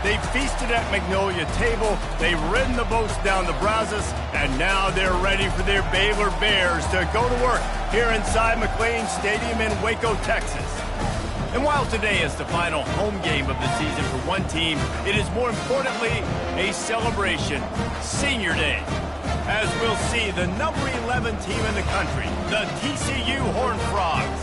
They've feasted at Magnolia Table, they've ridden the boats down the Brazos, and now they're ready for their Baylor Bears to go to work here inside McLean Stadium in Waco, Texas. And while today is the final home game of the season for one team, it is more importantly a celebration, Senior Day, as we'll see the number 11 team in the country, the TCU Horned Frogs,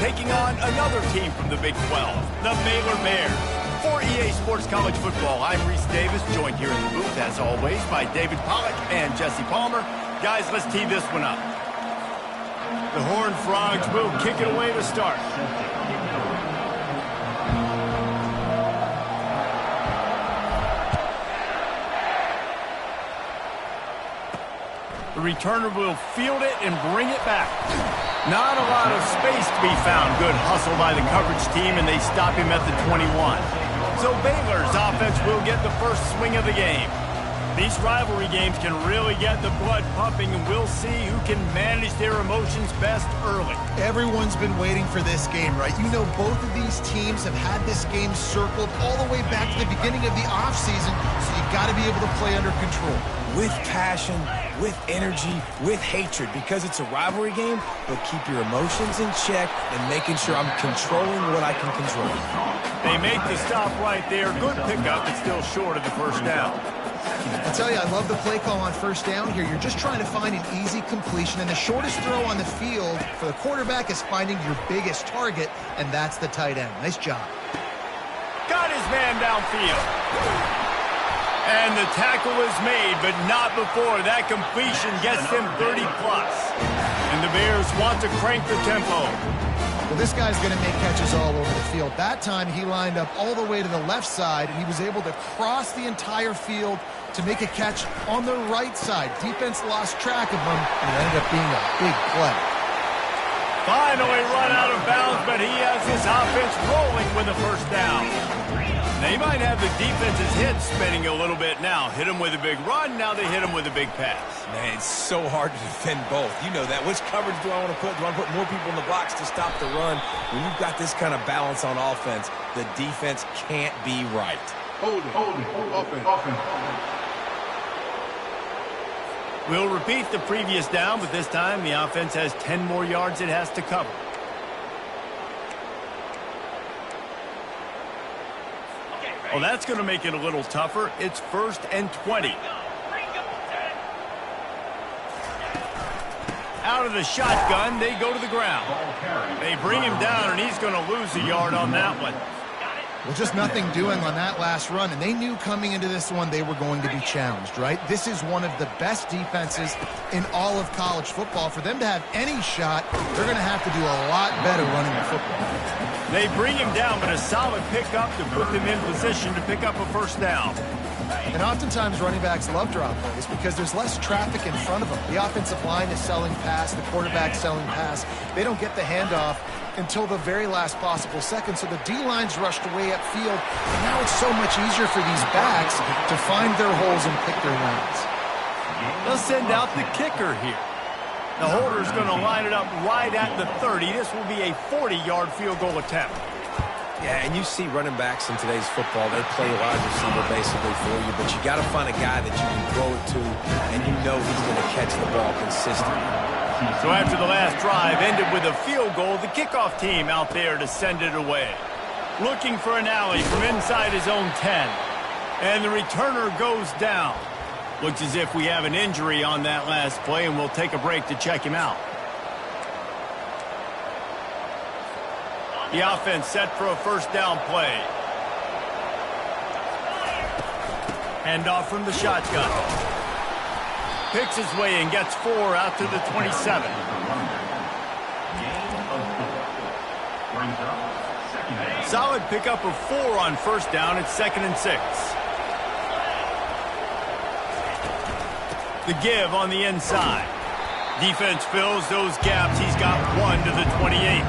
taking on another team from the Big 12, the Baylor Bears. For EA Sports College Football, I'm Reese Davis, joined here in the booth, as always, by David Pollack and Jesse Palmer. Guys, let's tee this one up. The Horned Frogs will kick it away to start. The returner will field it and bring it back. Not a lot of space to be found. Good hustle by the coverage team, and they stop him at the 21. So Baylor's offense will get the first swing of the game. These rivalry games can really get the blood pumping, and we'll see who can manage their emotions best early. Everyone's been waiting for this game, right? You know, both of these teams have had this game circled all the way back to the beginning of the offseason, so you got to be able to play under control. With passion, with energy, with hatred, because it's a rivalry game, but keep your emotions in check and making sure I'm controlling what I can control. They make the stop right there. Good pickup, but still short of the first down. I tell you, I love the play call on first down here. You're just trying to find an easy completion, and the shortest throw on the field for the quarterback is finding your biggest target, and that's the tight end. Nice job. Got his man downfield. And the tackle is made, but not before that completion gets them 30-plus. And the Bears want to crank the tempo. Well, this guy's going to make catches all over the field. That time, he lined up all the way to the left side, and he was able to cross the entire field to make a catch on the right side. Defense lost track of him, and it ended up being a big play. Finally run out of bounds, but he has his offense rolling with a first down. They might have the defense's head spinning a little bit now. Hit him with a big run, now they hit him with a big pass. Man, it's so hard to defend both. You know that. Which coverage do I want to put? Do I want to put more people in the box to stop the run? When you've got this kind of balance on offense, the defense can't be right. Hold it, offense. We'll repeat the previous down, but this time the offense has 10 more yards it has to cover. Well, that's going to make it a little tougher. It's 1st and 20. Out of the shotgun, they go to the ground. They bring him down, and he's going to lose a yard on that one. Well, just nothing doing on that last run, and they knew coming into this one they were going to be challenged, right? This is one of the best defenses in all of college football. For them to have any shot, they're going to have to do a lot better running the football. They bring him down, but a solid pickup to put them in position to pick up a first down. And oftentimes running backs love drop plays because there's less traffic in front of them. The offensive line is selling pass, the quarterback's selling pass. They don't get the handoff until the very last possible second, so the D-line's rushed away upfield, and now it's so much easier for these backs to find their holes and pick their lanes. They'll send out the kicker here. The holder's going to line it up right at the 30. This will be a 40-yard field goal attempt. Yeah, and you see running backs in today's football, they play wide receiver basically for you, but you got to find a guy that you can throw it to, and you know he's going to catch the ball consistently. So after the last drive ended with a field goal, the kickoff team out there to send it away. Looking for an alley from inside his own 10. And the returner goes down. Looks as if we have an injury on that last play, and we'll take a break to check him out. The offense set for a first down play. Handoff from the shotgun. Picks his way and gets 4 out to the 27. Solid pickup of 4 on first down. It's 2nd and 6. The give on the inside. Defense fills those gaps. He's got 1 to the 28.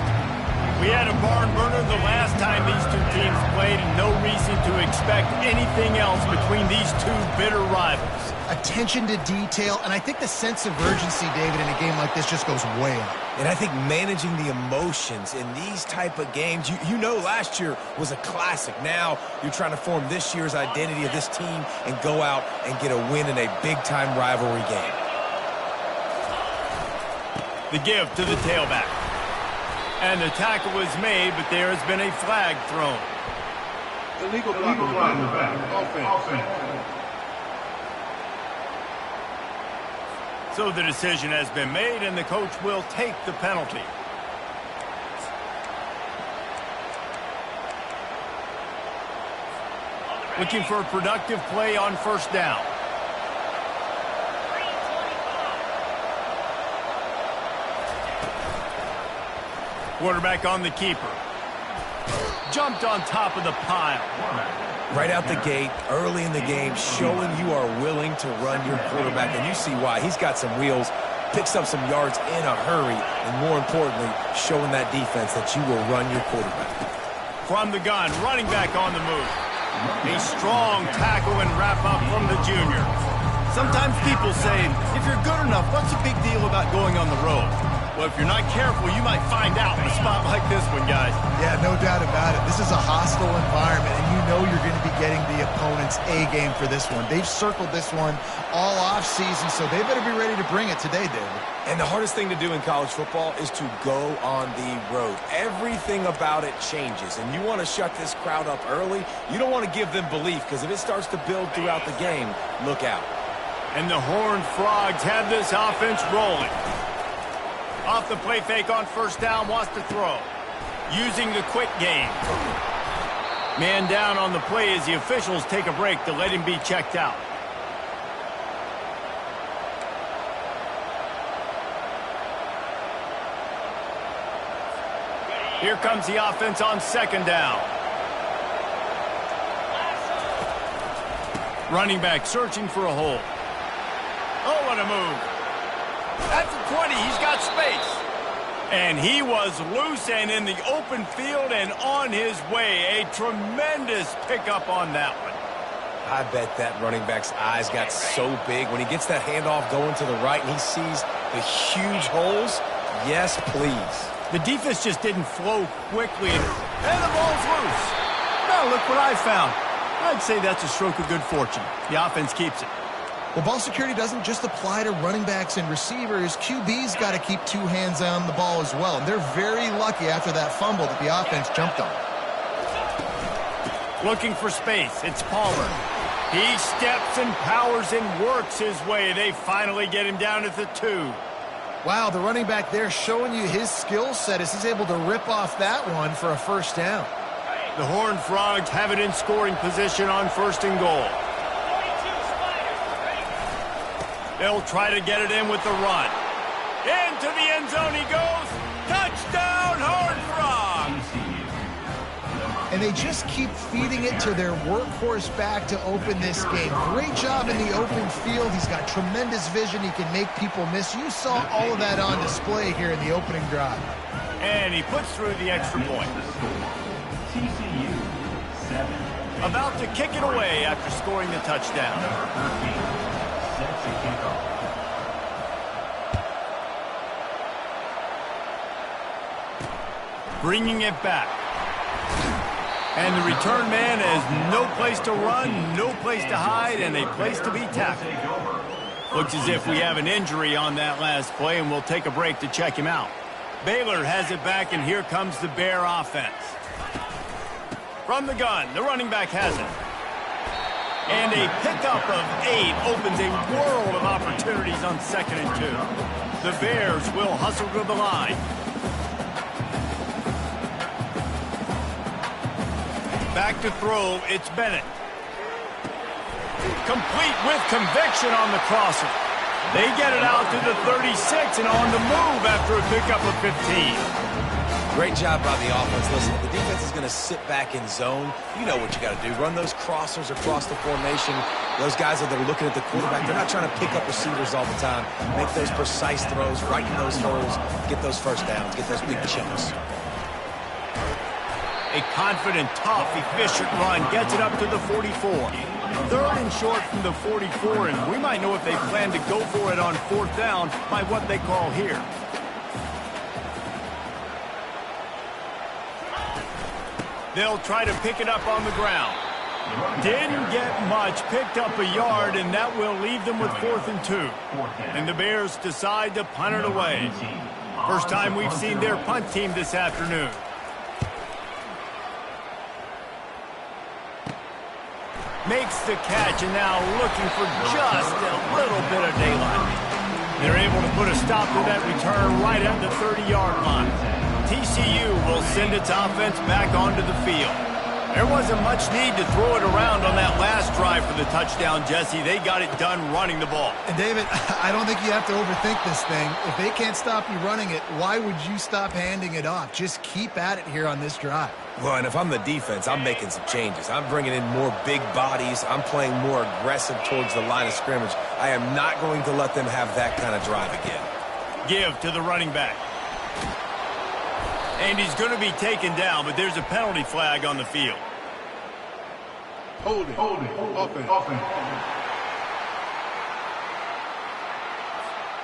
We had a barn burner the last time these two teams played, and no reason to expect anything else between these two bitter rivals. Attention to detail, and I think the sense of urgency, David, in a game like this just goes way up. And I think managing the emotions in these type of games, you know last year was a classic. Now you're trying to form this year's identity of this team and go out and get a win in a big-time rivalry game. The give to the tailback. And the tackle was made, but there has been a flag thrown. Illegal flag in the back. Offense. So the decision has been made, and the coach will take the penalty. Looking for a productive play on first down. Quarterback on the keeper. Jumped on top of the pile. Right out the gate, early in the game, showing you are willing to run your quarterback. And you see why. He's got some wheels, picks up some yards in a hurry, and more importantly, showing that defense that you will run your quarterback. From the gun, running back on the move. A strong tackle and wrap up from the junior. Sometimes people say, if you're good enough, what's the big deal about going on the road? Well, if you're not careful, you might find out in a spot like this one, guys. Yeah, no doubt about it. This is a hostile environment, and you know you're going to be getting the opponent's A game for this one. They've circled this one all offseason, so they better be ready to bring it today, David. And the hardest thing to do in college football is to go on the road. Everything about it changes, and you want to shut this crowd up early. You don't want to give them belief, because if it starts to build throughout the game, look out. And the Horned Frogs have this offense rolling. Off the play fake on first down, wants to throw. Using the quick game. Man down on the play as the officials take a break to let him be checked out. Here comes the offense on second down. Running back searching for a hole. Oh, what a move. That's a 20. He's got space. And he was loose and in the open field and on his way. A tremendous pickup on that one. I bet that running back's eyes got so big when he gets that handoff going to the right and he sees the huge holes. Yes, please. The defense just didn't flow quickly. And the ball's loose. Now look what I found. I'd say that's a stroke of good fortune. The offense keeps it. Well, ball security doesn't just apply to running backs and receivers. QB's got to keep two hands on the ball as well. And they're very lucky after that fumble that the offense jumped on. Looking for space. It's Palmer. He steps and powers and works his way. They finally get him down at the 2. Wow, the running back there showing you his skill set as he's able to rip off that one for a first down. The Horned Frogs have it in scoring position on first and goal. They'll try to get it in with the run. Into the end zone he goes. Touchdown, Horned Frogs! And they just keep feeding it to their workhorse back to open this game. Great job in the open field. He's got tremendous vision. He can make people miss. You saw all of that on display here in the opening drive. And he puts through the extra point. TCU 7. About to kick it away after scoring the touchdown. Sets a kickoff. Bringing it back. And the return man has no place to run, no place to hide, and a place to be tackled. Looks as if we have an injury on that last play, and we'll take a break to check him out. Baylor has it back, and here comes the Bear offense. From the gun, the running back has it. And a pickup of 8 opens a world of opportunities on 2nd and 2. The Bears will hustle to the line. Back to throw, it's Bennett. Complete with conviction on the crosser. They get it out to the 36 and on the move after a pickup of 15. Great job by the offense. Listen, if the defense is going to sit back in zone, you know what you got to do. Run those crossers across the formation. Those guys that are looking at the quarterback, they're not trying to pick up receivers all the time. Make those precise throws, right in those holes, get those first downs, get those big chunks. A confident, tough, efficient run gets it up to the 44. 3rd and short from the 44, and we might know if they plan to go for it on 4th down by what they call here. They'll try to pick it up on the ground. Didn't get much, picked up a yard, and that will leave them with 4th and 2. And the Bears decide to punt it away. First time we've seen their punt team this afternoon. Makes the catch, and now looking for just a little bit of daylight. They're able to put a stop to that return right at the 30-yard line. TCU will send its offense back onto the field. There wasn't much need to throw it around on that last drive for the touchdown, Jesse. They got it done running the ball. And, David, I don't think you have to overthink this thing. If they can't stop you running it, why would you stop handing it off? Just keep at it here on this drive. Well, and if I'm the defense, I'm making some changes. I'm bringing in more big bodies. I'm playing more aggressive towards the line of scrimmage. I am not going to let them have that kind of drive again. Give to the running back. And he's going to be taken down, but there's a penalty flag on the field. Hold it. Offense.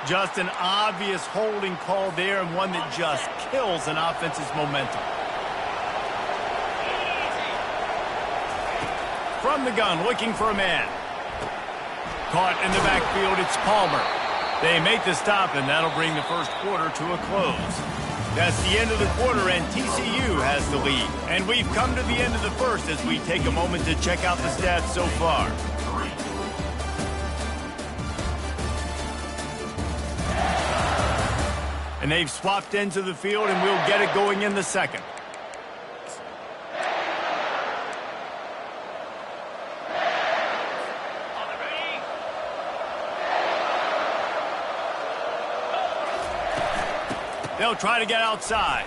Just an obvious holding call there, and one that just kills an offense's momentum. From the gun, looking for a man. Caught in the backfield, it's Palmer. They make the stop, and that'll bring the first quarter to a close. That's the end of the quarter, and TCU has the lead. And we've come to the end of the first as we take a moment to check out the stats so far. And they've swapped into the field, and we'll get it going in the second. They'll try to get outside.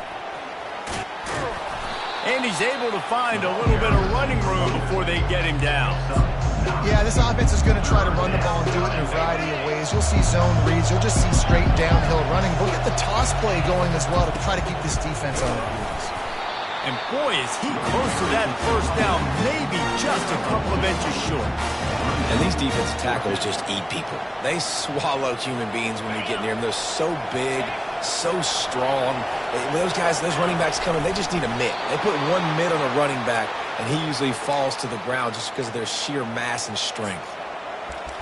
And he's able to find a little bit of running room before they get him down. Yeah, this offense is going to try to run the ball and do it in a variety of ways. You'll see zone reads. You'll just see straight downhill running. We'll get the toss play going as well to try to keep this defense on their heels. And boy, is he close to that first down, maybe just a couple of inches short. And these defensive tackles just eat people. They swallow human beings when you get near them. They're so big, so strong. When those guys, those running backs come in, they just need a mitt. They put one mitt on a running back, and he usually falls to the ground just because of their sheer mass and strength.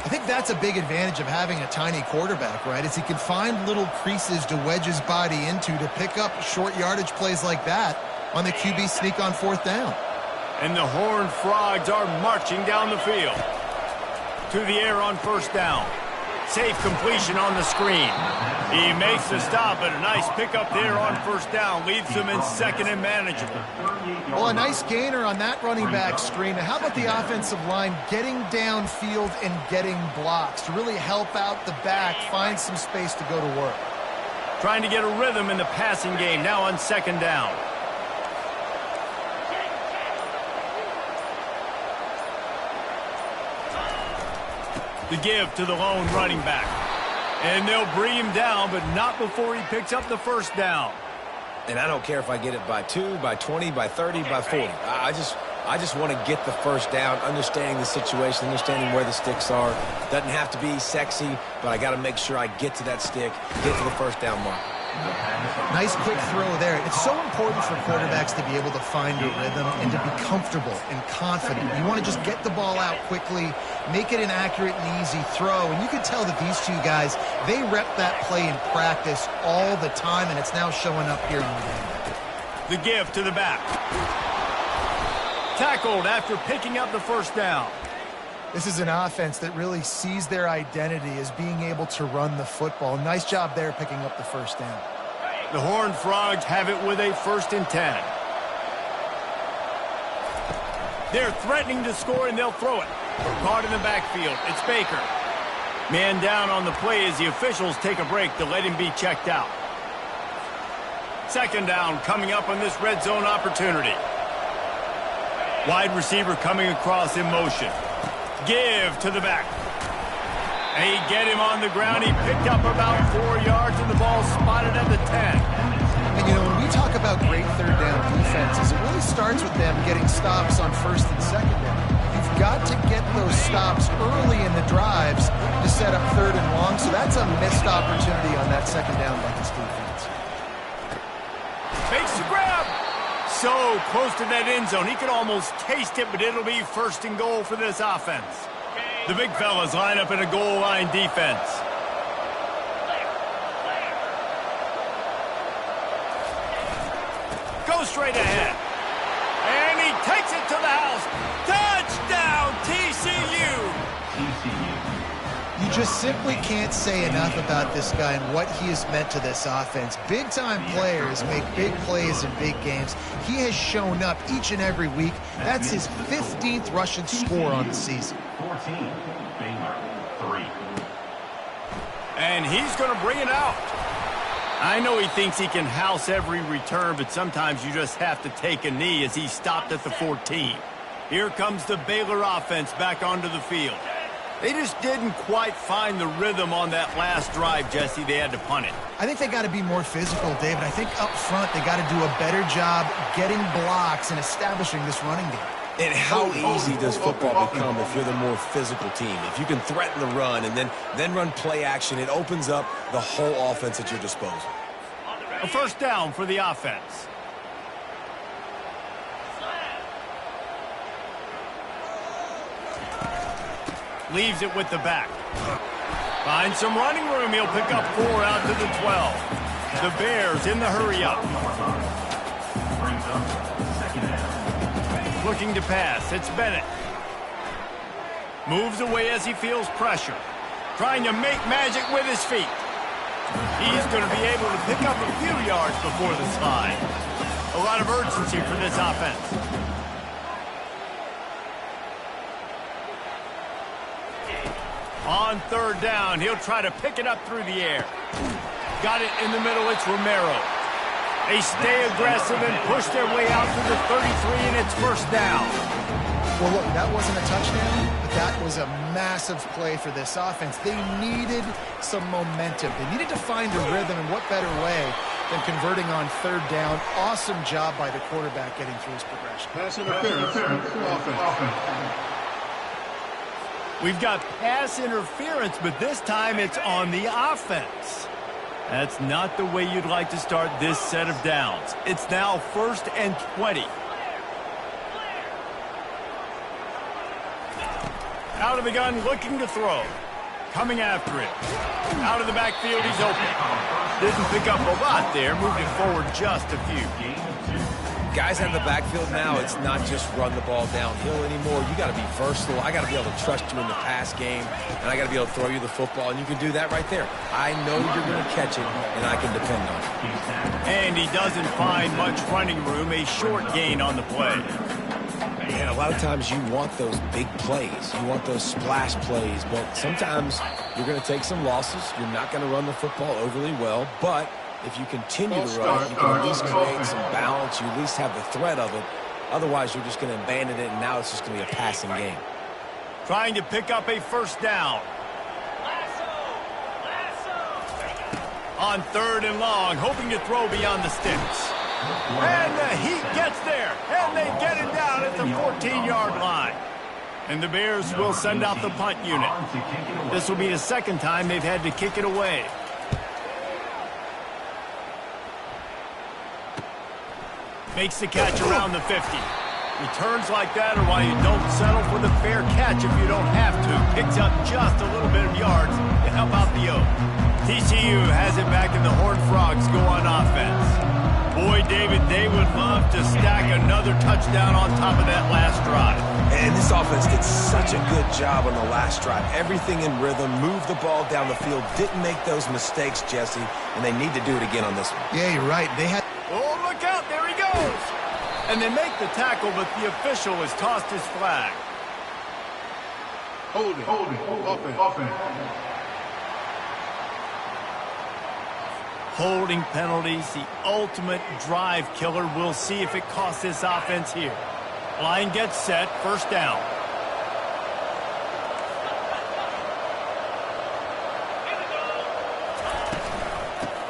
I think that's a big advantage of having a tiny quarterback, right? Is he can find little creases to wedge his body into to pick up short yardage plays like that on the QB sneak on 4th down. And the Horned Frogs are marching down the field. To the air on 1st down. Safe completion on the screen. He makes the stop, and a nice pickup there on 1st down. Leaves them in 2nd and manageable. Well, a nice gainer on that running back screen. Now, how about the offensive line getting downfield and getting blocks to really help out the back, find some space to go to work? Trying to get a rhythm in the passing game now on 2nd down. The give to the lone running back. And they'll bring him down, but not before he picks up the 1st down. And I don't care if I get it by 2, by 20, by 30, by 40. I just want to get the 1st down, understanding the situation, understanding where the sticks are. Doesn't have to be sexy, but I got to make sure I get to that stick, get to the 1st down mark. Nice quick throw there. It's so important for quarterbacks to be able to find a rhythm and to be comfortable and confident. You want to just get the ball out quickly, make it an accurate and easy throw. And you can tell that these two guys, they rep that play in practice all the time, and it's now showing up here in the game. The give to the back. Tackled after picking up the 1st down. This is an offense that really sees their identity as being able to run the football. Nice job there picking up the 1st down. The Horned Frogs have it with a 1st and 10. They're threatening to score, and they'll throw it. Caught in the backfield. It's Baker. Man down on the play as the officials take a break to let him be checked out. 2nd down coming up on this red zone opportunity. Wide receiver coming across in motion. Give to the back. They get him on the ground. He picked up about 4 yards, and the ball spotted at the 10. And, you know, when we you talk about great third down defenses, it really starts with them getting stops on first and second down. You've got to get those stops early in the drives to set up third and long, so that's a missed opportunity on that second down by this defense. Makes the grab. So close to that end zone. He could almost taste it, but it'll be first and goal for this offense. The big fellas line up in a goal line defense. Goes straight ahead. And he takes it to the house. Touchdown, TCU! TCU. You just simply can't say enough about this guy and what he has meant to this offense. Big-time players make big plays in big games. He has shown up each and every week. That's his 15th rushing score on the season. 14, Baylor, 3. And he's going to bring it out. I know he thinks he can house every return, but sometimes you just have to take a knee as he stopped at the 14. Here comes the Baylor offense back onto the field. They just didn't quite find the rhythm on that last drive, Jesse. They had to punt it. I think they got to be more physical, David. I think up front they got to do a better job getting blocks and establishing this running game. And how easy does football become if you're the more physical team? If you can threaten the run and then run play action, it opens up the whole offense at your disposal. A first down for the offense. Leaves it with the back. Finds some running room. He'll pick up 4 out to the 12. The Bears in the hurry up. Brings up second down. Looking to pass. It's Bennett. Moves away as he feels pressure. Trying to make magic with his feet. He's going to be able to pick up a few yards before the slide. A lot of urgency for this offense. On third down, he'll try to pick it up through the air. Got it in the middle, it's Romero. They stay aggressive and push their way out to the 33, and it's first down. Well, look, that wasn't a touchdown, but that was a massive play for this offense. They needed some momentum. They needed to find a rhythm, and what better way than converting on third down. Awesome job by the quarterback getting through his progression. Pass interference. Offense. We've got pass interference, but this time it's on the offense. That's not the way you'd like to start this set of downs. It's now 1st and 20. Out of the gun, looking to throw. Coming after it. Out of the backfield, he's open. Didn't pick up a lot there, moved it forward just a few. Guys out of the backfield now, it's not just run the ball downhill anymore. You got to be versatile. I got to be able to trust you in the pass game, and I got to be able to throw you the football, and you can do that right there. I know you're going to catch it, and I can depend on it. And he doesn't find much running room, a short gain on the play. And a lot of times you want those big plays. You want those splash plays, but sometimes you're going to take some losses. You're not going to run the football overly well, but if you continue to run, you can at least create some balance. You at least have the threat of it. Otherwise, you're just going to abandon it, and now it's just going to be a passing game. Trying to pick up a first down. On third and long, hoping to throw beyond the sticks. And the heat gets there, and they get it down at the 14-yard line. And the Bears will send out the punt unit. This will be the second time they've had to kick it away. Makes the catch around the 50. Returns like that are why you don't settle for the fair catch if you don't have to. Picks up just a little bit of yards to help out the Oak. TCU has it back, and the Horned Frogs go on offense. Boy, David, they would love to stack another touchdown on top of that last drive. And this offense did such a good job on the last drive. Everything in rhythm, moved the ball down the field, didn't make those mistakes, Jesse, and they need to do it again on this one. Yeah, you're right. They had... Oh, look out, there he goes. And they make the tackle, but the official has tossed his flag. Holding. Offense. Holding penalties, the ultimate drive killer. We'll see if it costs this offense here. Line gets set, first down.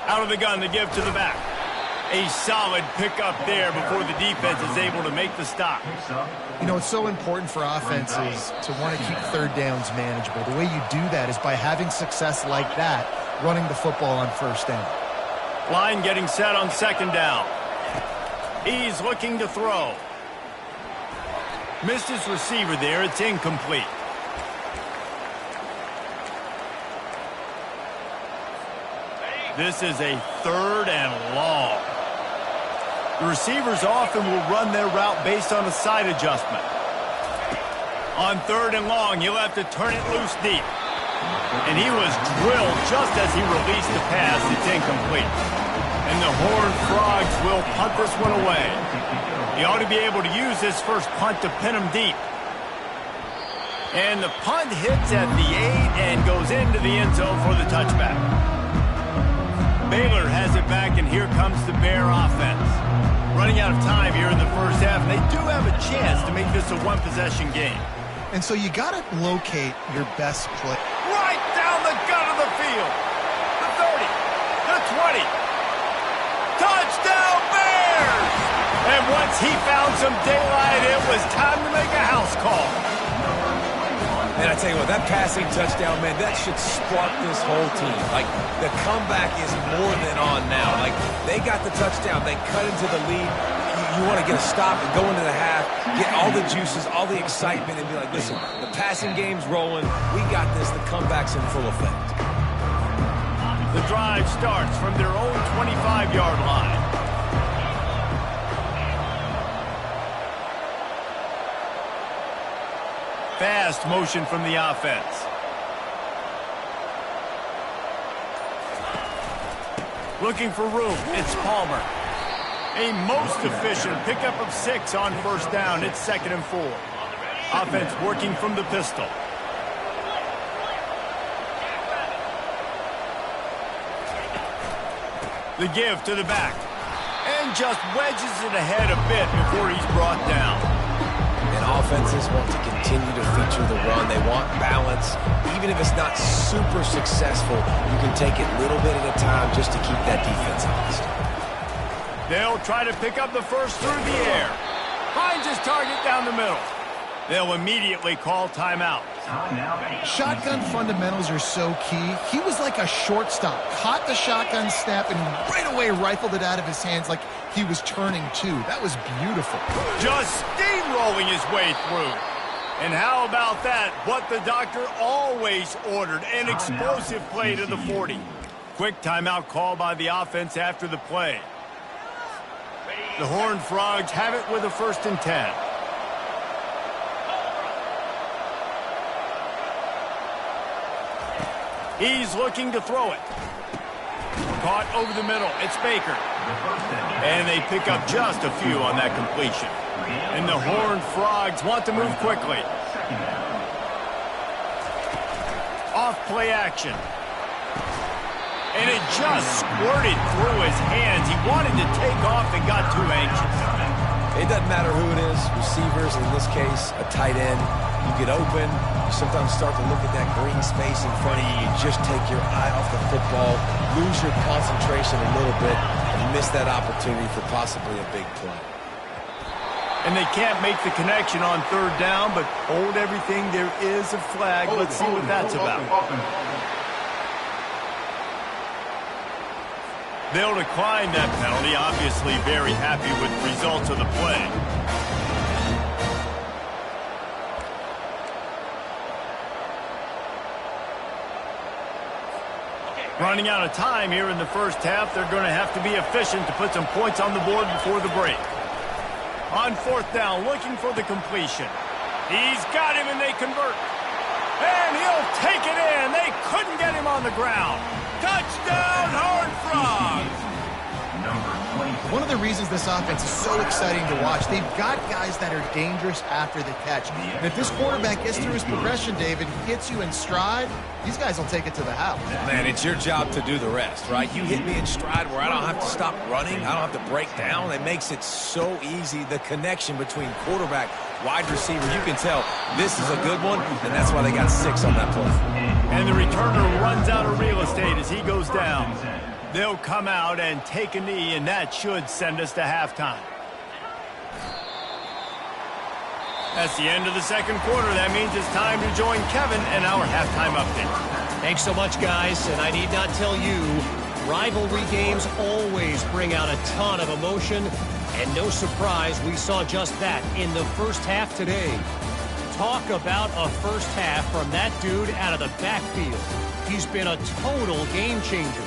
Out of the gun to give to the back. A solid pickup there before the defense is able to make the stop. You know, it's so important for offenses to want to keep third downs manageable. The way you do that is by having success like that, running the football on first down. Line getting set on second down. He's looking to throw. Missed his receiver there. It's incomplete. This is a 3rd and long. The receivers often will run their route based on a side adjustment. On 3rd and long, he'll have to turn it loose deep. And he was drilled just as he released the pass. It's incomplete. And the Horned Frogs will punt this one away. He ought to be able to use this first punt to pin him deep. And the punt hits at the 8 and goes into the end zone for the touchback. Baylor has it back, and here comes the Bear offense. Running out of time here in the first half, and they do have a chance to make this a one-possession game. And so you got to locate your best play. Right down the gut of the field. The 30, the 20. Touchdown, Bears! And once he found some daylight, it was time to make a house call. And I tell you what, that passing touchdown, man, that should spark this whole team. Like, the comeback is more than on now. Like, they got the touchdown. They cut into the lead. You want to get a stop and go into the half, get all the juices, all the excitement, and be like, listen, the passing game's rolling. We got this. The comeback's in full effect. The drive starts from their own 25-yard line. Fast motion from the offense. Looking for room. It's Palmer. A most efficient pickup of 6 on first down. It's 2nd and 4. Offense working from the pistol. The give to the back. And just wedges it ahead a bit before he's brought down. And offenses want to continue to feature the run. They want balance. Even if it's not super successful, you can take it little bit at a time just to keep that defense honest. They'll try to pick up the first through the air. Finds his target down the middle. They'll immediately call timeout. Shotgun fundamentals are so key. He was like a shortstop. Caught the shotgun snap and right away rifled it out of his hands like he was turning too. That was beautiful. Just steamrolling his way through. And how about that? What the doctor always ordered, an explosive play to the 40. Quick timeout call by the offense after the play. The Horned Frogs have it with a 1st and 10. He's looking to throw it. Caught over the middle. It's Baker. And they pick up just a few on that completion. And the Horned Frogs want to move quickly. Off play action. And it just squirted through his hands. He wanted to take off and got too anxious. It doesn't matter who it is, receivers, in this case, a tight end. You get open, you sometimes start to look at that green space in front of you. You just take your eye off the football, lose your concentration a little bit, and miss that opportunity for possibly a big play. And they can't make the connection on 3rd down, but hold everything. There is a flag. Let's see what that's about. They'll decline that penalty. Obviously very happy with the results of the play. Running out of time here in the first half. They're going to have to be efficient to put some points on the board before the break. On 4th down, looking for the completion. He's got him, and they convert. And he'll take it in. They couldn't get him on the ground. Touchdown, Horned Frogs! One of the reasons this offense is so exciting to watch, they've got guys that are dangerous after the catch. And if this quarterback gets through his progression, David, hits you in stride, these guys will take it to the house. Man, it's your job to do the rest, right? You hit me in stride where I don't have to stop running. I don't have to break down. It makes it so easy, the connection between quarterback, wide receiver. You can tell this is a good one, and that's why they got 6 on that play. And the returner runs out of real estate as he goes down. They'll come out and take a knee, and that should send us to halftime. That's the end of the second quarter. That means it's time to join Kevin and our halftime update. Thanks so much, guys, and I need not tell you, rivalry games always bring out a ton of emotion, and no surprise, we saw just that in the first half today. Talk about a first half from that dude out of the backfield. He's been a total game changer.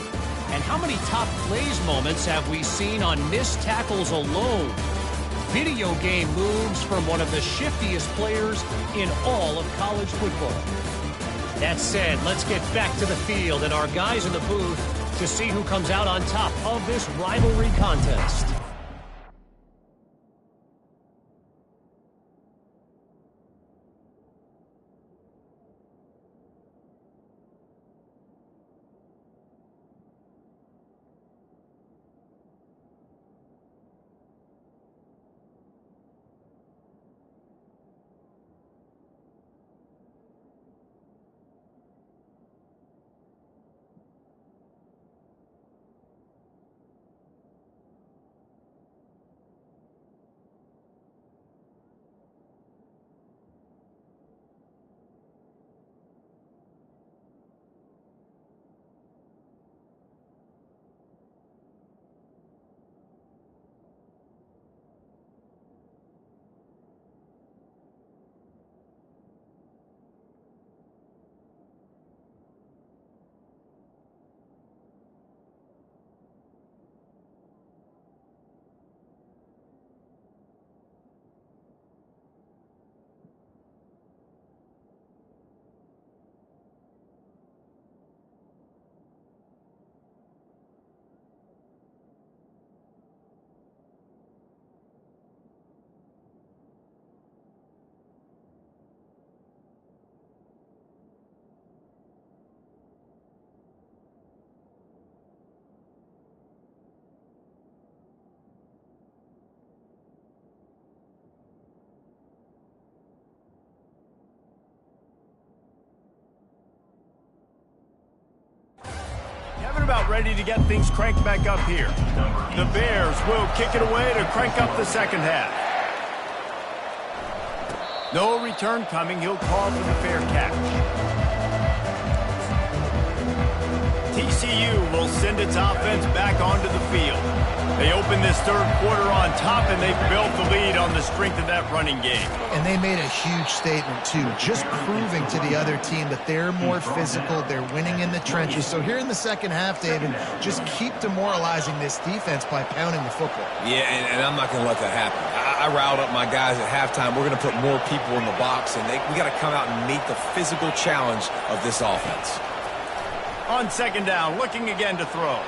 And how many top plays moments have we seen on missed tackles alone? Video game moves from one of the shiftiest players in all of college football. That said, let's get back to the field and our guys in the booth to see who comes out on top of this rivalry contest. About ready to get things cranked back up here. The Bears will kick it away to crank up the second half. No return coming. He'll call for the fair catch. TCU will send its offense back onto the field. They open this third quarter on top, and they built the lead on the strength of that running game. And they made a huge statement, too, just proving to the other team that they're more physical, they're winning in the trenches. So here in the second half, David, just keep demoralizing this defense by pounding the football. Yeah, and I'm not going to let that happen. I riled up my guys at halftime. We're going to put more people in the box, and we got to come out and meet the physical challenge of this offense. On second down, looking again to throw.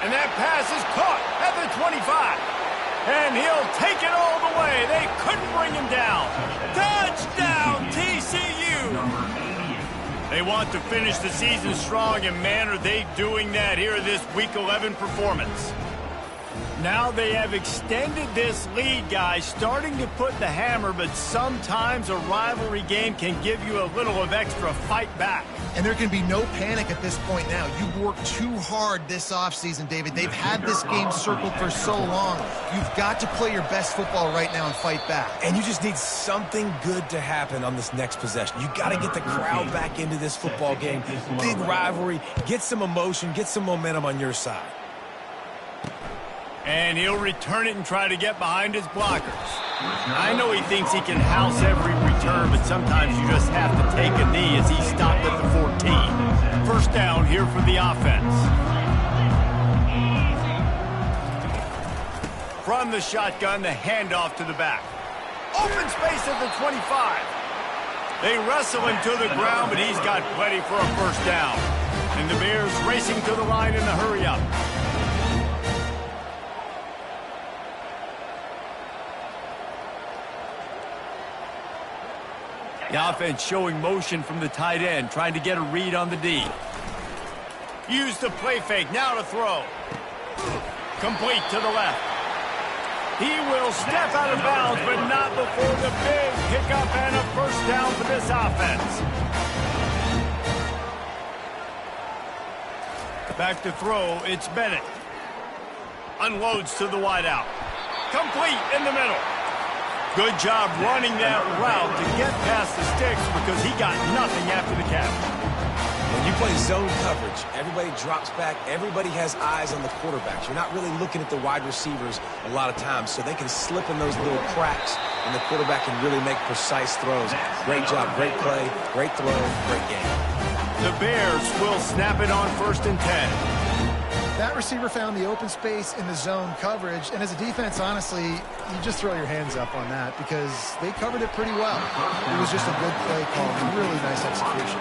And that pass is caught at the 25. And he'll take it all the way. They couldn't bring him down. Touchdown, TCU! They want to finish the season strong, and man, are they doing that here in this Week 11 performance. Now they have extended this lead, guys, starting to put the hammer, but sometimes a rivalry game can give you a little of extra fight back. And there can be no panic at this point now. You worked too hard this offseason, David. They've had this game circled for so long. You've got to play your best football right now and fight back. And you just need something good to happen on this next possession. You got to get the crowd back into this football game. Big rivalry. Get some emotion. Get some momentum on your side. And he'll return it and try to get behind his blockers. I know he thinks he can house every return, but sometimes you just have to take a knee as he stopped at the 14. First down here for the offense. From the shotgun, the handoff to the back. Open space at the 25. They wrestle him to the ground, but he's got plenty for a first down. And the Bears racing to the line in a hurry-up. The offense showing motion from the tight end, trying to get a read on the D. Use the play fake, now to throw. Complete to the left. He will step out of bounds, but not before the big pickup and a first down for this offense. Back to throw, it's Bennett. Unloads to the wideout. Complete in the middle. Good job running that route to get past the sticks because he got nothing after the catch. When you play zone coverage, everybody drops back. Everybody has eyes on the quarterbacks. You're not really looking at the wide receivers a lot of times, so they can slip in those little cracks, and the quarterback can really make precise throws. Great job, great play, great throw, great game. The Bears will snap it on 1st and 10. That receiver found the open space in the zone coverage, and as a defense, honestly, you just throw your hands up on that because they covered it pretty well. It was just a good play call, really nice execution.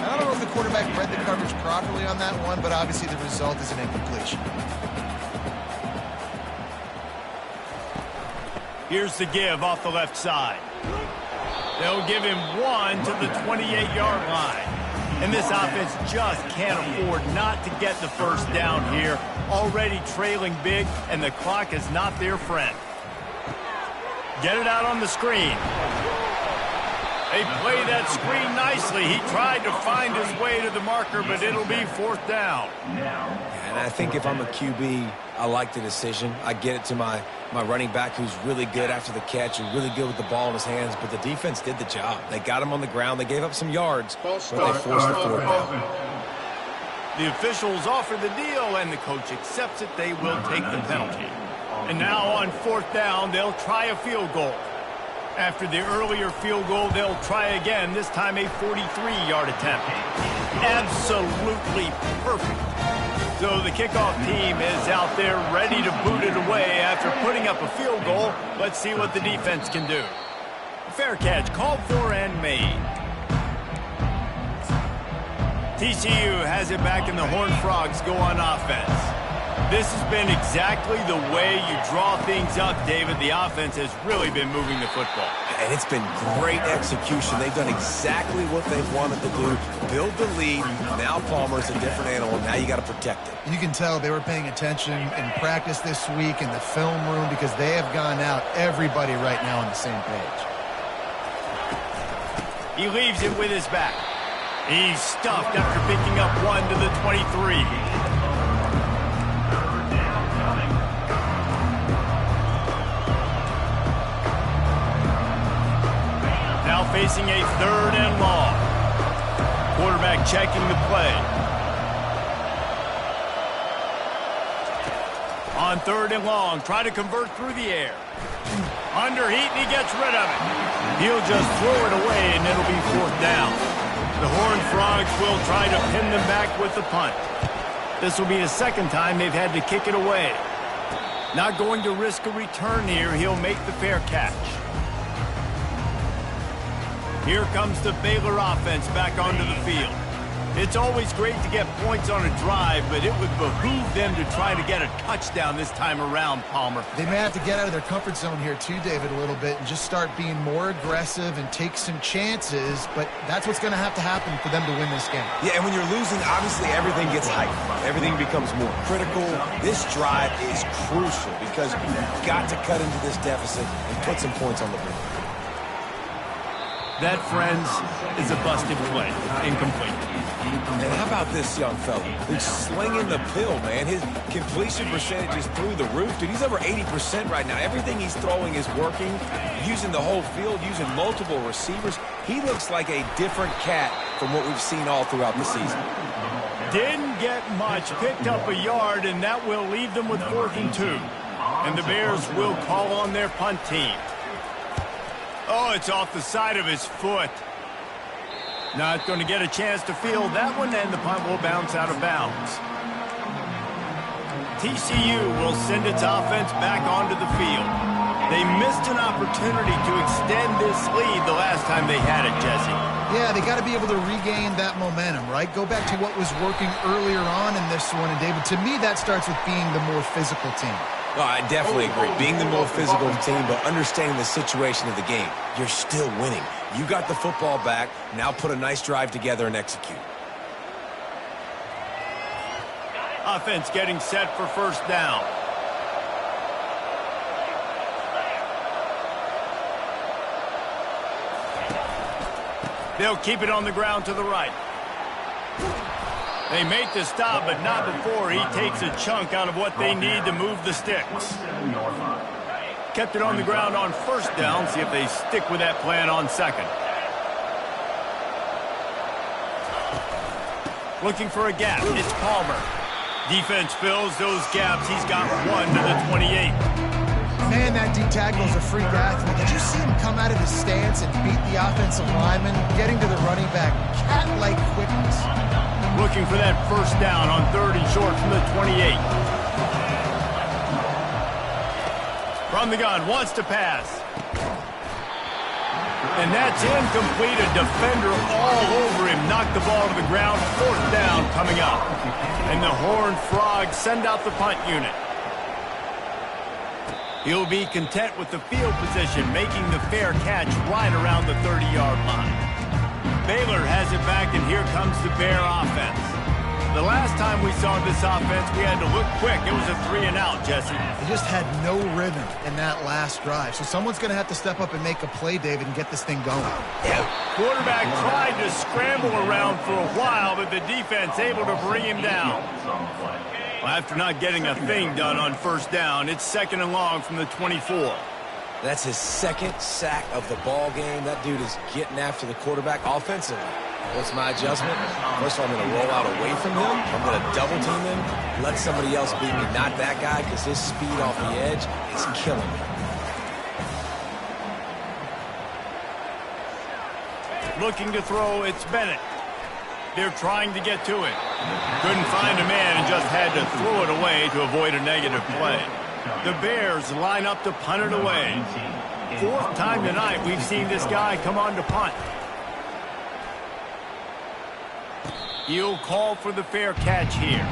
I don't know if the quarterback read the coverage properly on that one, but obviously the result is an incompletion. Here's the give off the left side. They'll give him 1 to the 28-yard line. And this offense just can't afford not to get the first down here. Already trailing big, and the clock is not their friend. Get it out on the screen. They play that screen nicely. He tried to find his way to the marker, but it'll be 4th down. And I think if I'm a QB, I like the decision. I get it to my running back who's really good after the catch and really good with the ball in his hands, but the defense did the job. They got him on the ground. They gave up some yards, but they forced the 4th down. The officials offer the deal, and the coach accepts it. They will take the penalty. And now on 4th down, they'll try a field goal. After the earlier field goal, they'll try again, this time a 43-yard attempt. Absolutely perfect. So the kickoff team is out there ready to boot it away after putting up a field goal. Let's see what the defense can do. Fair catch called for and made. TCU has it back, and the Horned Frogs go on offense. This has been exactly the way you draw things up, David. The offense has really been moving the football. And it's been great execution. They've done exactly what they've wanted to do. Build the lead. Now Palmer's a different animal. Now you got to protect it. You can tell they were paying attention in practice this week in the film room because they have gone out, everybody right now on the same page. He leaves it with his back. He's stuffed after picking up 1 to the 23. Now facing a 3rd and long. Quarterback checking the play. On 3rd and long, try to convert through the air. Under heat, and he gets rid of it. He'll just throw it away, and it'll be 4th down. The Horned Frogs will try to pin them back with the punt. This will be the 2nd time they've had to kick it away. Not going to risk a return here. He'll make the fair catch. Here comes the Baylor offense back onto the field. It's always great to get points on a drive, but it would behoove them to try to get a touchdown this time around, Palmer. They may have to get out of their comfort zone here too, David, a little bit and just start being more aggressive and take some chances, but that's what's going to happen for them to win this game. Yeah, and when you're losing, obviously everything gets hyped. Everything becomes more critical. This drive is crucial because you've got to cut into this deficit and put some points on the board. That, friends, is a busted play. Incomplete. And how about this young fella who's slinging the pill, man? His completion percentage is through the roof. Dude, he's over 80% right now. Everything he's throwing is working, using the whole field, using multiple receivers. He looks like a different cat from what we've seen all throughout the season. Didn't get much, picked up a yard, and that will leave them with 4th and 2. And the Bears will call on their punt team. Oh, it's off the side of his foot. Not going to get a chance to field that one, and the punt will bounce out of bounds. TCU will send its offense back onto the field. They missed an opportunity to extend this lead the last time they had it, Jesse. Yeah, they got to be able to regain that momentum, right? Go back to what was working earlier on in this one. And, David, to me, that starts with being the more physical team. Well, I definitely agree. Being the more physical team, but understanding the situation of the game. You're still winning. You got the football back. Now put a nice drive together and execute. Offense getting set for 1st down. They'll keep it on the ground to the right. They make the stop, but not before he takes a chunk out of what they need to move the sticks. Kept it on the ground on first down. See if they stick with that plan on second. Looking for a gap. It's Palmer. Defense fills those gaps. He's got one to the 28. Man, that D tackle is a freak athlete. Did you see him come out of his stance and beat the offensive lineman, getting to the running back? Cat-like quickness. Looking for that first down on 3rd and short from the 28. From the gun, wants to pass. And that's incomplete. A defender all over him. Knocked the ball to the ground. 4th down coming up. And the Horned Frogs send out the punt unit. He'll be content with the field position, making the fair catch right around the 30-yard line. Baylor has it back, and here comes the Bear offense. The last time we saw this offense, we had to look quick. It was a 3-and-out, Jesse. They just had no rhythm in that last drive. So someone's going to have to step up and make a play, David, and get this thing going. Yeah. Quarterback tried to scramble around for a while, but the defense able to bring him down. Well, after not getting a thing done on first down, it's 2nd and long from the 24. That's his 2nd sack of the ball game. That dude is getting after the quarterback offensively. What's my adjustment? First of all, I'm going to roll out away from him. I'm going to double team him. Let somebody else beat me, not that guy, because his speed off the edge is killing me. Looking to throw, it's Bennett. They're trying to get to it. Couldn't find a man and just had to throw it away to avoid a negative play. The Bears line up to punt it away. 4th time tonight we've seen this guy come on to punt. He'll call for the fair catch here.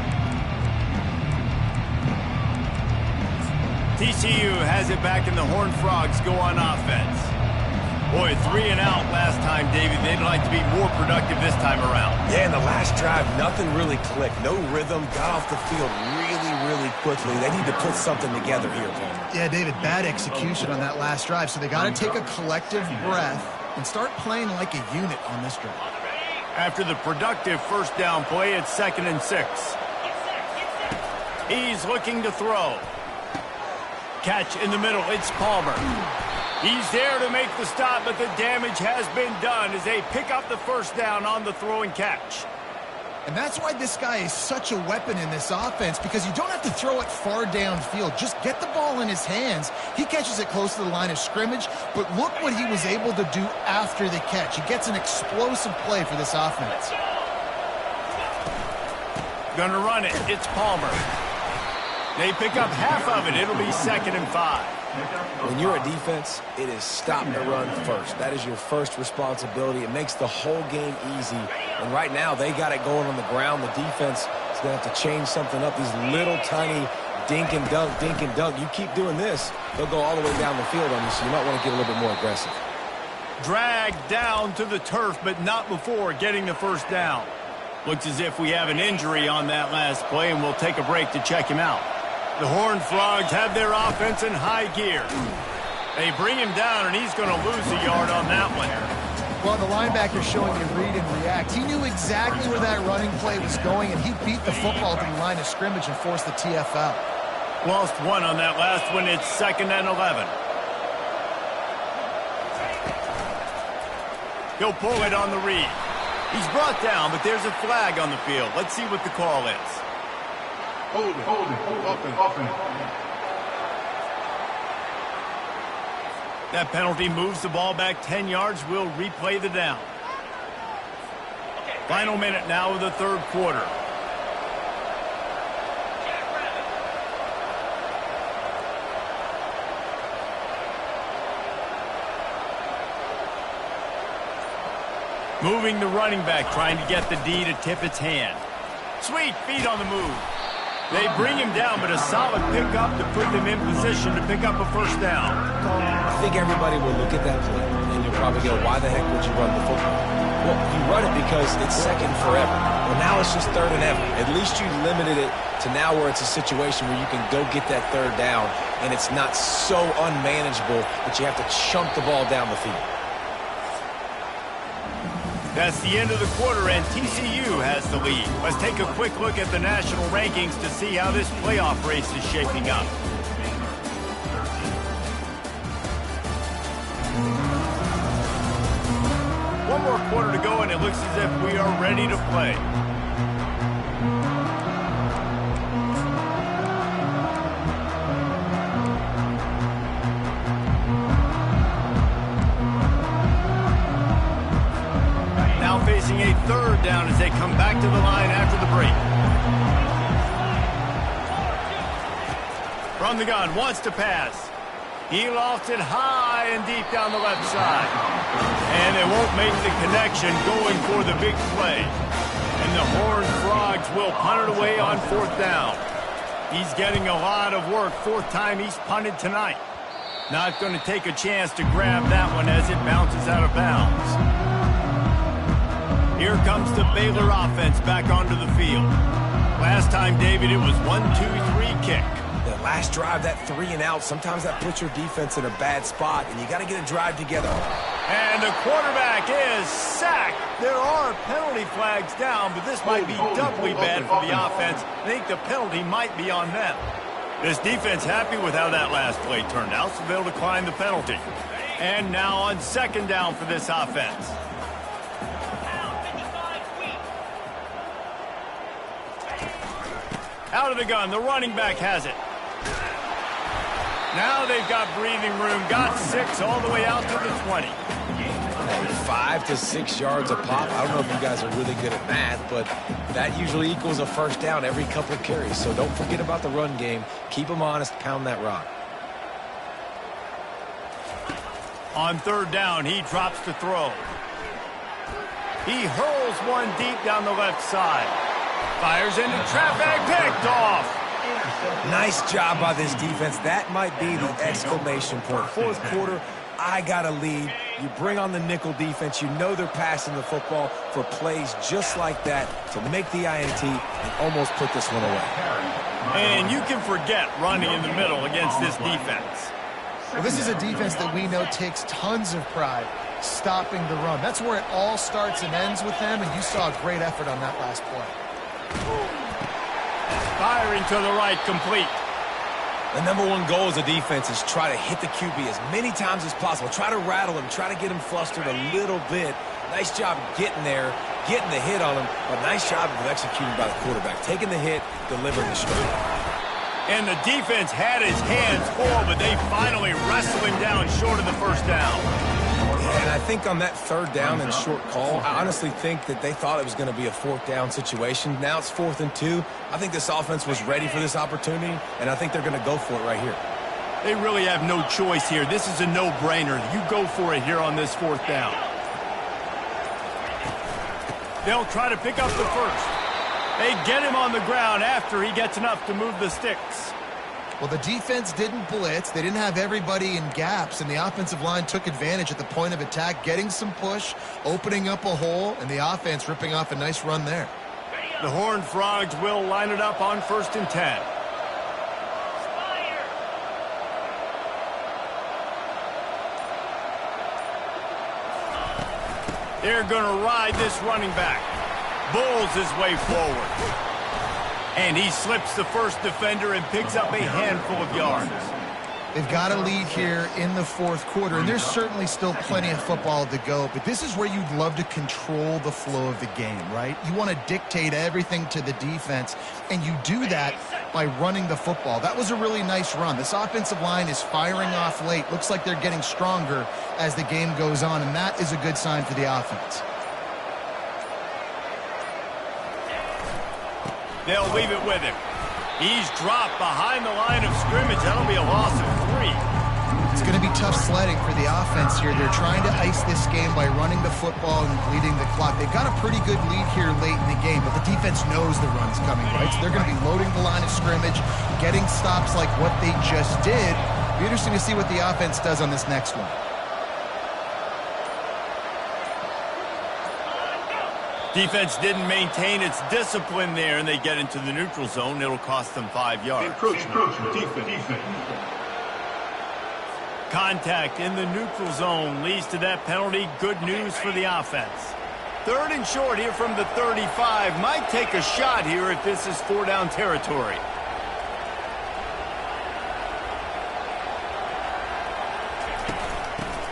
TCU has it back, and the Horned Frogs go on offense. Boy, 3-and-out last time, David. They'd like to be more productive this time around. Yeah, in the last drive, nothing really clicked. No rhythm, got off the field really quickly. They need to put something together here, Palmer. Yeah, David, bad execution on that last drive. So they got to take a collective breath and start playing like a unit on this drive. After the productive first down play, it's 2nd and 6. He's looking to throw. Catch in the middle. It's Palmer. He's there to make the stop, but the damage has been done as they pick up the first down on the throw and catch. And that's why this guy is such a weapon in this offense, because you don't have to throw it far downfield. Just get the ball in his hands. He catches it close to the line of scrimmage, but look what he was able to do after the catch. He gets an explosive play for this offense. Gonna run it. It's Palmer. They pick up half of it. It'll be 2nd and 5. When you're a defense, it is stop the run first. That is your first responsibility. It makes the whole game easy. And right now, they got it going on the ground. The defense is going to have to change something up. These little tiny dink and dunk. You keep doing this, they'll go all the way down the field on you, so you might want to get a little bit more aggressive. Dragged down to the turf, but not before getting the first down. Looks as if we have an injury on that last play, and we'll take a break to check him out. The Horned Frogs have their offense in high gear. They bring him down, and he's going to lose a yard on that one. Well, the linebacker's showing you read and react. He knew exactly where that running play was going, and he beat the football to the line of scrimmage and forced the TFL. Lost one on that last one. It's 2nd and 11. He'll pull it on the read. He's brought down, but there's a flag on the field. Let's see what the call is. Hold it. Offense. That penalty moves the ball back 10 yards. We'll replay the down. Final minute now of the 3rd quarter. Moving the running back, trying to get the D to tip its hand. Sweet feet on the move. They bring him down, but a solid pickup to put them in position to pick up a first down. I think everybody will look at that play, and you'll probably go, why the heck would you run the football? Well, you run it because it's 2nd forever. Well, now it's just 3rd and ever. At least you limited it to now where it's a situation where you can go get that 3rd down, and it's not so unmanageable that you have to chunk the ball down the field. That's the end of the quarter, and TCU has the lead. Let's take a quick look at the national rankings to see how this playoff race is shaping up. One more quarter to go, and it looks as if we are ready to play. Now facing a third down as they come back to the line after the break. From the gun, wants to pass. He lofts it high and deep down the left side. And they won't make the connection going for the big play. And the Horned Frogs will punt it away on fourth down. He's getting a lot of work. Fourth time he's punted tonight. Not going to take a chance to grab that one as it bounces out of bounds. Here comes the Baylor offense back onto the field. Last time, David, it was 1-2-3 kick. The last drive, that 3 and out, sometimes that puts your defense in a bad spot, and you got to get a drive together. And the quarterback is sacked. There are penalty flags down, but this might be doubly bad for the offense. I think the penalty might be on them. This defense happy with how that last play turned out, so they'll decline the penalty. And now on second down for this offense. Out of the gun, the running back has it. Now they've got breathing room, got 6 all the way out to the 20. 5 to 6 yards a pop. I don't know if you guys are really good at math, but that usually equals a first down every couple of carries. So don't forget about the run game. Keep them honest, pound that rock. On third down, he drops to throw. He hurls one deep down the left side. Fires into traffic, picked off. Nice job by this defense. That might be the exclamation point. Fourth quarter, I got a lead. You bring on the nickel defense. You know they're passing the football for plays just like that to make the INT and almost put this one away. And you can forget running in the middle against this defense. Well, this is a defense that we know takes tons of pride stopping the run. That's where it all starts and ends with them, and you saw a great effort on that last play. Firing to the right, complete. The #1 goal as a defense is try to hit the QB as many times as possible. Try to rattle him, try to get him flustered a little bit. Nice job getting there, getting the hit on him, but nice job of executing by the quarterback. Taking the hit, delivering the strike. And the defense had his hands full, but they finally wrestle him down short of the first down. And I think on that third down and short call, I honestly think that they thought it was going to be a fourth down situation. Now it's 4th and 2. I think this offense was ready for this opportunity, and I think they're going to go for it right here. They really have no choice here. This is a no-brainer. You go for it here on this fourth down. They'll try to pick up the first. They get him on the ground after he gets enough to move the sticks. Well, the defense didn't blitz. They didn't have everybody in gaps, and the offensive line took advantage at the point of attack, getting some push, opening up a hole, and the offense ripping off a nice run there. The Horned Frogs will line it up on 1st and 10. They're going to ride this running back. Bulls his way forward. And he slips the first defender and picks up a handful of yards. They've got a lead here in the fourth quarter, and there's certainly still plenty of football to go, but this is where you'd love to control the flow of the game, right? You want to dictate everything to the defense, and you do that by running the football. That was a really nice run. This offensive line is firing off late. Looks like they're getting stronger as the game goes on, and that is a good sign for the offense. They'll leave it with him. He's dropped behind the line of scrimmage. That'll be a loss of 3. It's going to be tough sledding for the offense here. They're trying to ice this game by running the football and bleeding the clock. They've got a pretty good lead here late in the game, but the defense knows the run's coming, right? So they're going to be loading the line of scrimmage, getting stops like what they just did. It'll be interesting to see what the offense does on this next one. Defense didn't maintain its discipline there, and they get into the neutral zone. It'll cost them 5 yards. Encroachment. Defense. Contact in the neutral zone leads to that penalty. Good news for the offense. 3rd and short here from the 35. Might take a shot here if this is 4-down territory.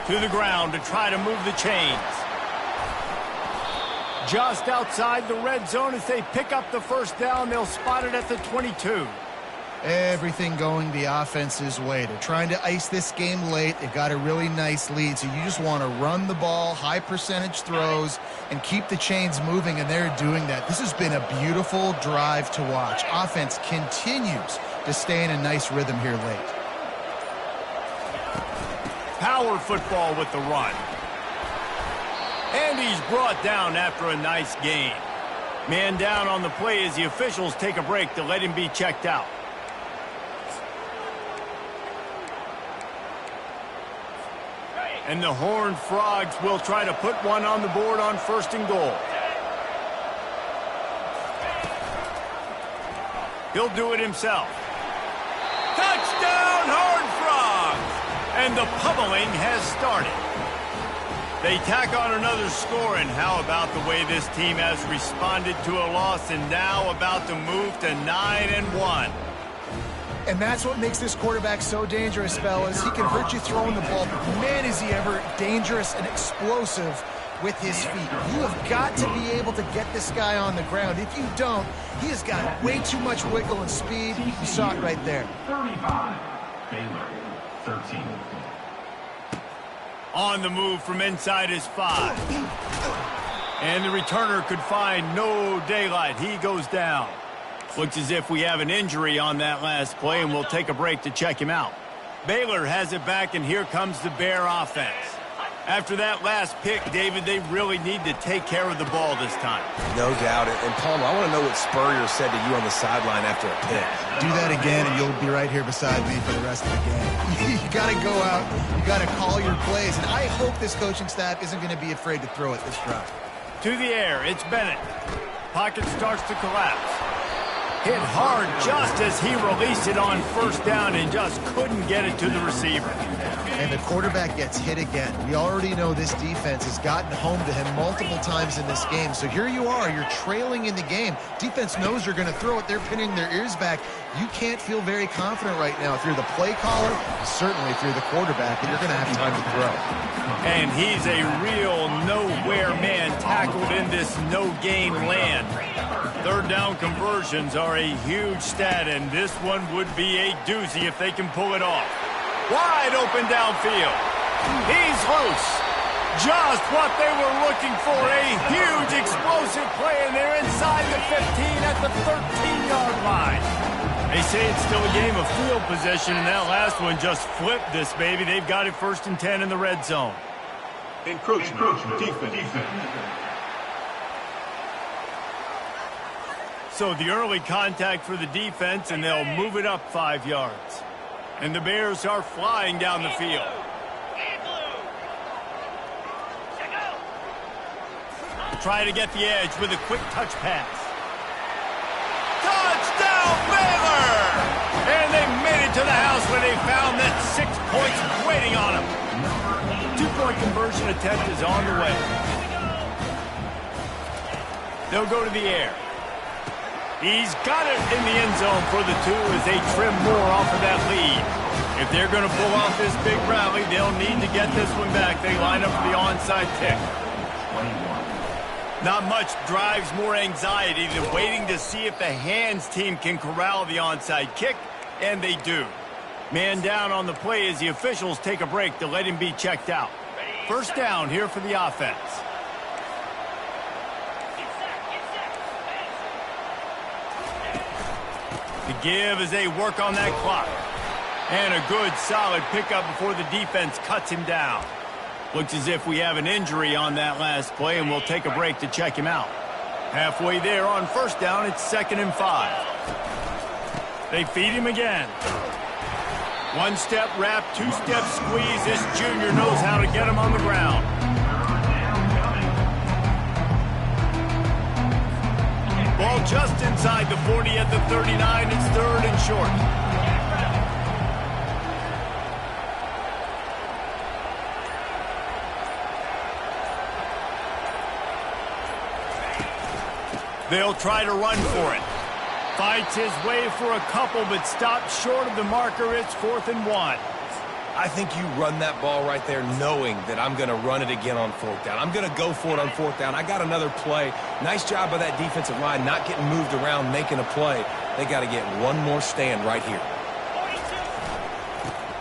To the ground to try to move the chains. Just outside the red zone as they pick up the 1st down. They'll spot it at the 22. Everything going the offense's way. They're trying to ice this game late. They've got a really nice lead, so you just want to run the ball, high percentage throws, and keep the chains moving, and they're doing that. This has been a beautiful drive to watch. Offense continues to stay in a nice rhythm here late. Power football with the run. And he's brought down after a nice gain. Man down on the play as the officials take a break to let him be checked out. And the Horned Frogs will try to put one on the board on 1st and goal. He'll do it himself. Touchdown, Horned Frogs! And the pummeling has started. They tack on another score, and how about the way this team has responded to a loss and now about to move to 9-1. And that's what makes this quarterback so dangerous, fellas. He can hurt you throwing the ball, but man, is he ever dangerous and explosive with his feet. You have got to be able to get this guy on the ground. If you don't, he has got way too much wiggle and speed. You saw it right there. 35. Baylor, 13. On the move from inside his 5. And the returner could find no daylight. He goes down. Looks as if we have an injury on that last play, and we'll take a break to check him out. Baylor has it back, and here comes the Bear offense. After that last pick, David, they really need to take care of the ball this time. No doubt. And Palmer, I want to know what Spurrier said to you on the sideline after a pick. Do that again, and you'll be right here beside me for the rest of the game. You got to go out. You got to call your plays. And I hope this coaching staff isn't going to be afraid to throw it this drive. To the air, it's Bennett. Pocket starts to collapse. Hit hard just as he released it on 1st down and just couldn't get it to the receiver. And the quarterback gets hit again. We already know this defense has gotten home to him multiple times in this game. So here you are, you're trailing in the game. Defense knows you're going to throw it. They're pinning their ears back. You can't feel very confident right now if you're the play caller, certainly if you're the quarterback, and you're going to have time to throw. And he's a real nowhere man tackled in this no-gain land. 3rd down conversions are a huge stat, and this one would be a doozy if they can pull it off. Wide open downfield. He's loose. Just what they were looking for. A huge explosive play, and they're inside the 15 at the 13-yard line. They say it's still a game of field possession, and that last one just flipped this baby. They've got it 1st and 10 in the red zone. Encroachment. Defense. So the early contact for the defense, and they'll move it up 5 yards. And the Bears are flying down the field. Try to get the edge with a quick touch pass. Touchdown, Baylor! And they made it to the house when they found that 6 points waiting on them. 2-point conversion attempt is on the way. They'll go to the air. He's got it in the end zone for the 2 as they trim more off of that lead. If they're going to pull off this big rally, they'll need to get this one back. They line up for the onside kick. 21. Not much drives more anxiety than waiting to see if the hands team can corral the onside kick, and they do. Man down on the play as the officials take a break to let him be checked out. 1st down here for the offense. To give as they work on that clock. And a good, solid pickup before the defense cuts him down. Looks as if we have an injury on that last play, and we'll take a break to check him out. Halfway there on 1st down, it's 2nd and 5. They feed him again. 1-step wrap, 2-step squeeze. This junior knows how to get him on the ground. Ball just inside the 40 at the 39. It's 3rd and short. They'll try to run for it. Fights his way for a couple, but stops short of the marker. It's 4th and 1. I think you run that ball right there knowing that I'm going to run it again on 4th down. I'm going to go for it on 4th down. I got another play. Nice job by that defensive line not getting moved around, making a play. They got to get one more stand right here.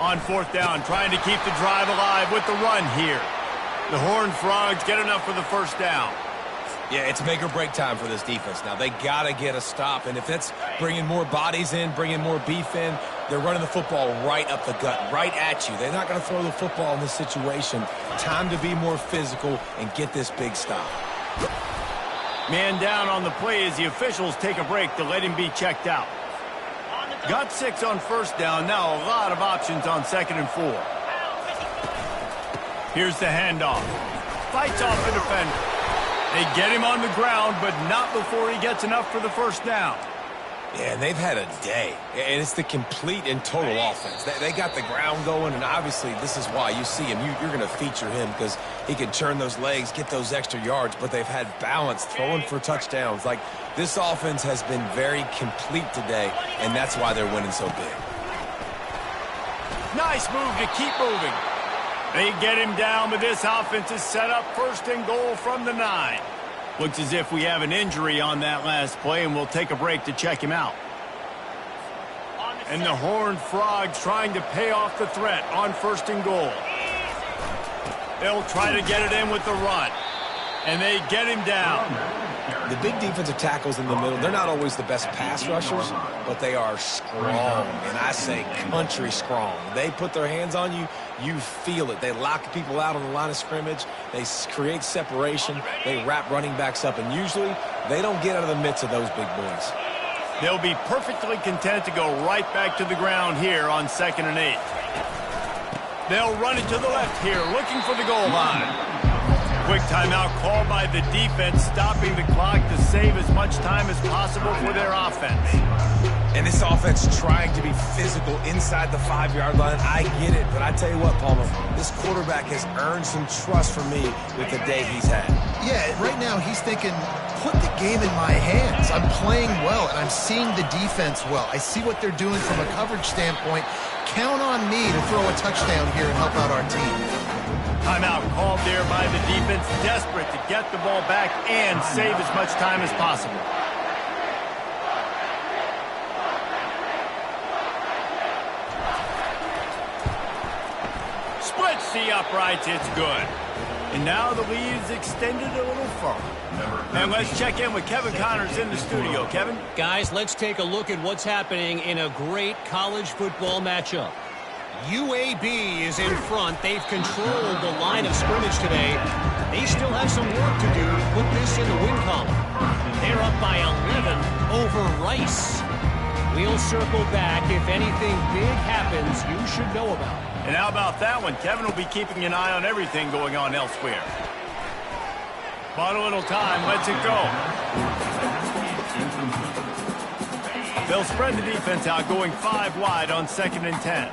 On 4th down, trying to keep the drive alive with the run here. The Horned Frogs get enough for the first down. Yeah, it's make or break time for this defense. Now, they got to get a stop, and if it's bringing more bodies in, bringing more beef in, they're running the football right up the gut, right at you. They're not going to throw the football in this situation. Time to be more physical and get this big stop. Man down on the play as the officials take a break to let him be checked out. Got 6 on 1st down. Now a lot of options on 2nd and 4. Here's the handoff. Fights off the defender. They get him on the ground, but not before he gets enough for the first down. Yeah, and they've had a day, and it's the complete and total offense. They got the ground going, and obviously this is why you see him. You're going to feature him because he can turn those legs, get those extra yards, but they've had balance, throwing for touchdowns. Like, this offense has been very complete today, and that's why they're winning so big. Nice move to keep moving. They get him down, but this offense is set up 1st and goal from the 9. Looks as if we have an injury on that last play, and we'll take a break to check him out. And the Horned Frogs trying to pay off the threat on 1st and goal. They'll try to get it in with the run. And they get him down. The big defensive tackles in the middle, they're not always the best pass rushers, but they are strong, and I say country strong. They put their hands on you, you feel it. They lock people out on the line of scrimmage. They create separation. They wrap running backs up, and usually they don't get out of the midst of those big boys. They'll be perfectly content to go right back to the ground here on 2nd and 8. They'll run it to the left here, looking for the goal line. Quick timeout called by the defense, stopping the clock to save as much time as possible for their offense. And this offense trying to be physical inside the 5-yard line. I get it, but I tell you what, Palmer, this quarterback has earned some trust from me with the day he's had. Yeah, right now he's thinking, put the game in my hands. I'm playing well, and I'm seeing the defense well. I see what they're doing from a coverage standpoint. Count on me to throw a touchdown here and help out our team. Timeout called there by the defense, desperate to get the ball back and save as much time as possible. Splits the uprights, it's good. And now the lead is extended a little further. And let's check in with Kevin Connors in the studio. Kevin? Guys, let's take a look at what's happening in a great college football matchup. UAB is in front. They've controlled the line of scrimmage today. They still have some work to do to put this in the win column. They're up by 11 over Rice. We'll circle back. If anything big happens, you should know about it. And how about that one? Kevin will be keeping an eye on everything going on elsewhere. But a little time. Let's it go. They'll spread the defense out, going 5 wide on 2nd and 10.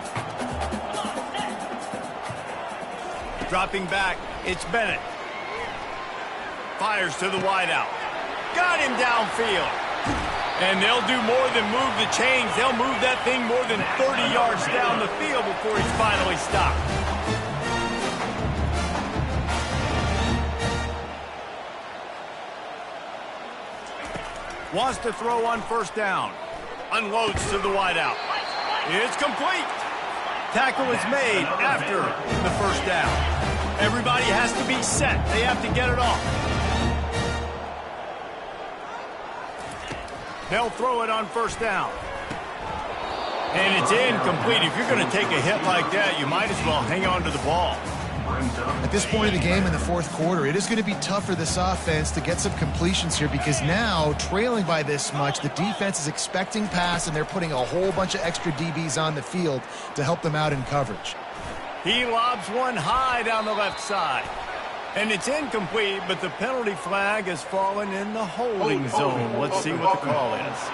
Dropping back, it's Bennett. Fires to the wideout. Got him downfield. And they'll do more than move the chains. They'll move that thing more than 30 yards down the field before he's finally stopped. Wants to throw on 1st down. Unloads to the wideout. It's complete. Tackle is made after the 1st down. Everybody has to be set. They have to get it off. They'll throw it on 1st down. And it's incomplete. If you're going to take a hit like that, you might as well hang on to the ball. At this point of the game in the 4th quarter, it is going to be tough for this offense to get some completions here because now, trailing by this much, the defense is expecting pass, and they're putting a whole bunch of extra DBs on the field to help them out in coverage. He lobs one high down the left side. And it's incomplete, but the penalty flag has fallen in the holding zone. Let's see what the call is.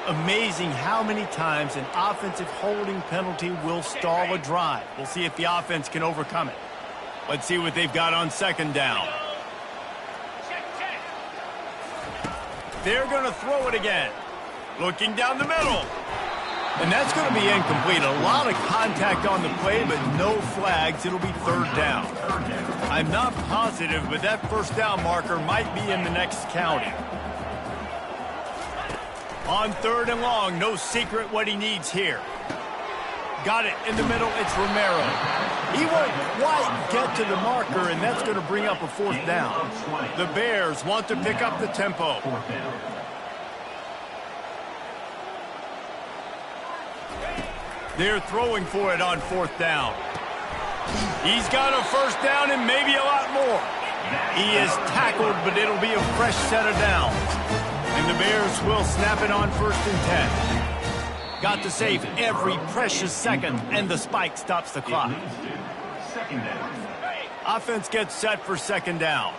Amazing how many times an offensive holding penalty will stall a drive. We'll see if the offense can overcome it. Let's see what they've got on 2nd down. They're going to throw it again. Looking down the middle. And that's going to be incomplete. A lot of contact on the play, but no flags. It'll be third down. I'm not positive, but that first down marker might be in the next county. On third and long, no secret what he needs here. Got it in the middle. It's Romero. He won't quite get to the marker, and that's going to bring up a fourth down. The Bears want to pick up the tempo. They're throwing for it on fourth down. He's got a first down and maybe a lot more. He is tackled, but it'll be a fresh set of downs. And the Bears will snap it on first and 10. Got to save every precious second, and the spike stops the clock. Second down. Offense gets set for second down.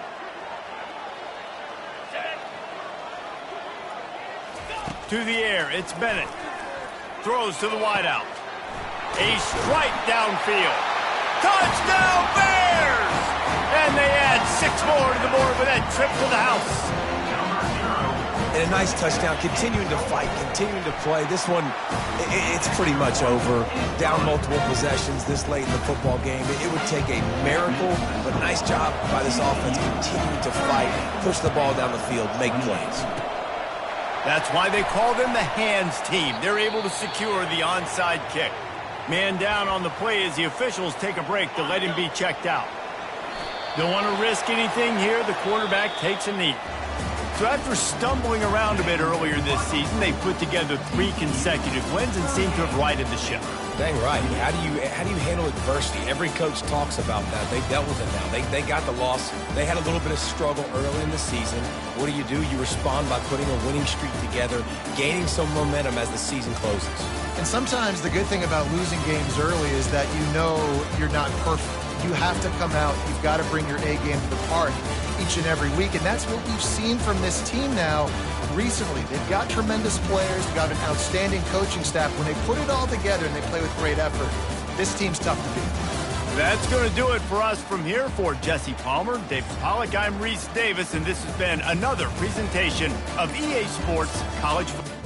To the air, it's Bennett. Throws to the wideout. A strike downfield. Touchdown Bears! And they add 6 more to the board with that trip to the house. And a nice touchdown, continuing to fight, continuing to play. This one, it's pretty much over. Down multiple possessions this late in the football game. It would take a miracle, but nice job by this offense continuing to fight, push the ball down the field, make plays. That's why they call them the hands team. They're able to secure the onside kick. Man down on the play as the officials take a break to let him be checked out. Don't want to risk anything here. The quarterback takes a knee. So after stumbling around a bit earlier this season, they put together 3 consecutive wins and seem to have righted the ship. Dang right. How do you handle adversity? Every coach talks about that. They dealt with it now. They got the loss. They had a little bit of struggle early in the season. What do? You respond by putting a winning streak together, gaining some momentum as the season closes. And sometimes the good thing about losing games early is that you know you're not perfect. You have to come out. You've got to bring your A game to the park each and every week. And that's what we've seen from this team now recently. They've got tremendous players. They've got an outstanding coaching staff. When they put it all together and they play with great effort, this team's tough to beat. That's going to do it for us from here. For Jesse Palmer, David Pollack, I'm Reese Davis, and this has been another presentation of EA Sports College Football.